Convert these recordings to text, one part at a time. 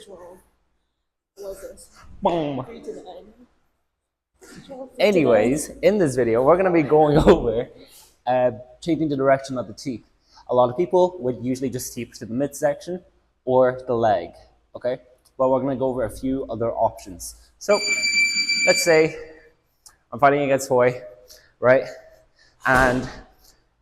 12. Was this? Boom. 3 to 9. 12, 3 to 9. Anyways, in this video, we're going to be going over changing the direction of the teep. A lot of people would usually just teep to the midsection or the leg, okay? But we're going to go over a few other options. So, let's say I'm fighting against Hoy, right? And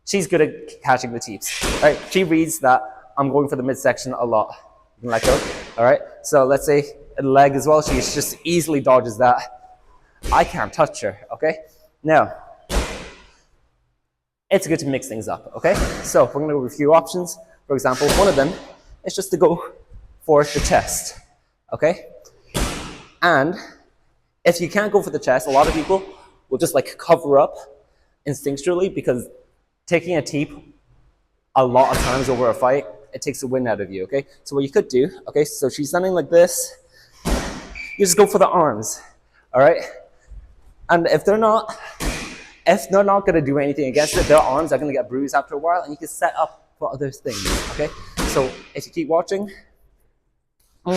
she's good at catching the teeps, right? She reads that I'm going for the midsection a lot. You can let go, all right? So let's say a leg as well, she just easily dodges that. I can't touch her, okay? Now, it's good to mix things up, okay? So we're gonna go over a few options. For example, one of them is just to go for the chest, okay? And if you can't go for the chest, a lot of people will just like cover up instinctually because taking a teep a lot of times over a fight, it takes the wind out of you, okay? So what you could do, okay, so she's standing like this, you just go for the arms, all right? And if they're not gonna do anything against it, their arms are gonna get bruised after a while and you can set up for other things, okay? So if you keep watching, all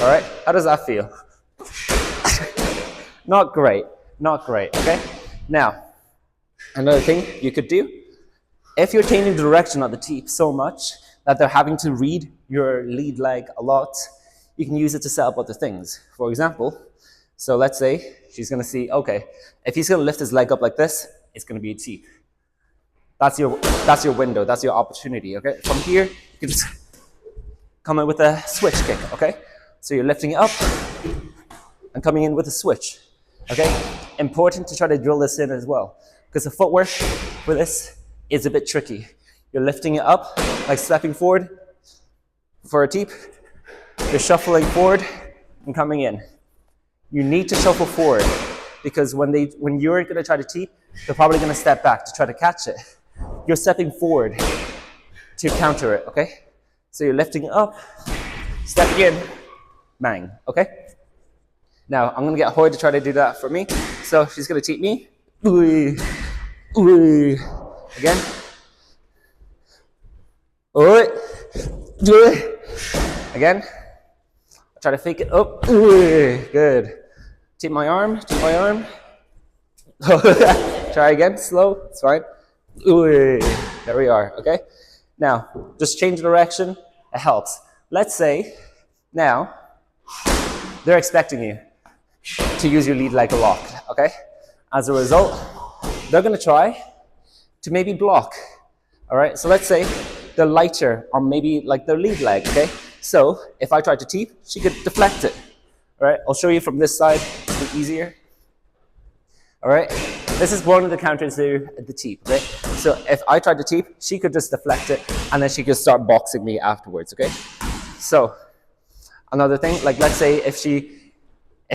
right, how does that feel? Not great, okay? Now, another thing you could do, if you're changing the direction of the teep so much that they're having to read your lead leg a lot, you can use it to set up other things. For example, so let's say she's gonna see, okay, if he's gonna lift his leg up like this, it's gonna be a teep. That's your window, that's your opportunity, okay? From here, you can just come in with a switch kick, okay? So you're lifting it up and coming in with a switch, okay? Important to try to drill this in as well, because the footwork for this is a bit tricky. You're lifting it up, like stepping forward for a teep. You're shuffling forward and coming in. You need to shuffle forward because when you're going to try to teep, they're probably going to step back to try to catch it. You're stepping forward to counter it, okay? So you're lifting it up, stepping in, bang, okay? Now, I'm going to get Hoy to try to do that for me. So she's going to teep me. Ooh, ooh. Again. Alright. Do it. Again. I'll try to fake it up. Ooh, good. Teep my arm. Try again. Slow. It's fine. Ooh, there we are. Okay. Now, just change direction. It helps. Let's say now they're expecting you to use your lead leg a lot. Okay. As a result, they're going to try to maybe block. All right. So let's say they're lighter on maybe like their lead leg. Okay. So if I tried to teep, she could deflect it. All right. I'll show you from this side. It's a bit easier. All right. This is one of the counters to the teep. Okay. So if I tried to teep, she could just deflect it, and then she could start boxing me afterwards. Okay. So another thing, like let's say if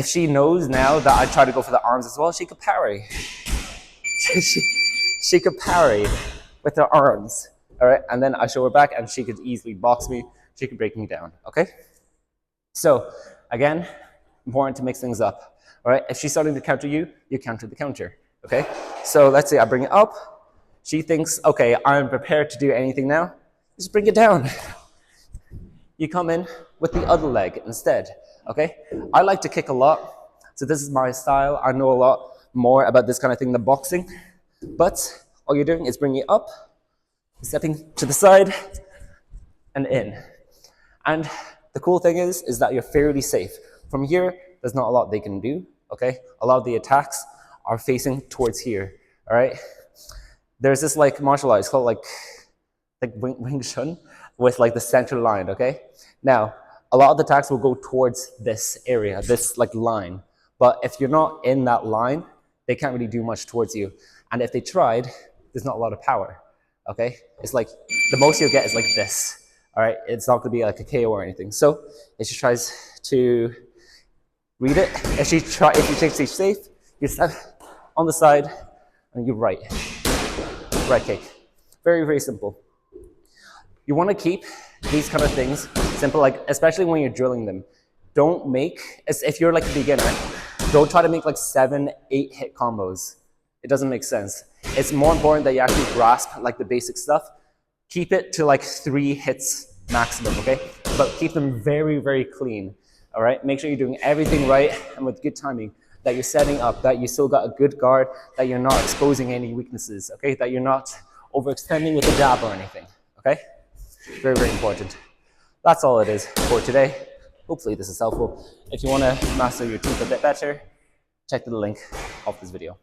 she knows now that I try to go for the arms as well, she could parry. She could parry with her arms, all right? And then I show her back and she could easily box me. She could break me down, okay? So, again, important to mix things up, all right? If she's starting to counter you, you counter the counter, okay? So let's say I bring it up. She thinks, okay, I'm prepared to do anything now. Just bring it down. You come in with the other leg instead, okay? I like to kick a lot, so this is my style. I know a lot more about this kind of thing than boxing, but all you're doing is bringing it up, stepping to the side, and in. And the cool thing is that you're fairly safe. From here, there's not a lot they can do, okay? A lot of the attacks are facing towards here, all right? There's this like martial arts called like Wing Chun with like the center line, okay? Now, a lot of the attacks will go towards this area, this like line. But if you're not in that line, they can't really do much towards you. And if they tried, there's not a lot of power, okay? It's like, the most you'll get is like this, all right? It's not gonna be like a KO or anything. So if she tries to read it, if she thinks she's safe, you step on the side and you right kick. Very, very simple. You wanna keep these kind of things simple, like especially when you're drilling them. Don't make, if you're like a beginner, don't try to make like 7, 8 hit combos. It doesn't make sense. It's more important that you actually grasp like the basic stuff. Keep it to like 3 hits maximum, okay? But keep them very, very clean, all right? Make sure you're doing everything right and with good timing, that you're setting up, that you still got a good guard, that you're not exposing any weaknesses, okay? That you're not overextending with the jab or anything, okay? Very, very important. That's all it is for today. Hopefully this is helpful. If you want to master your teep a bit better, check the link of this video.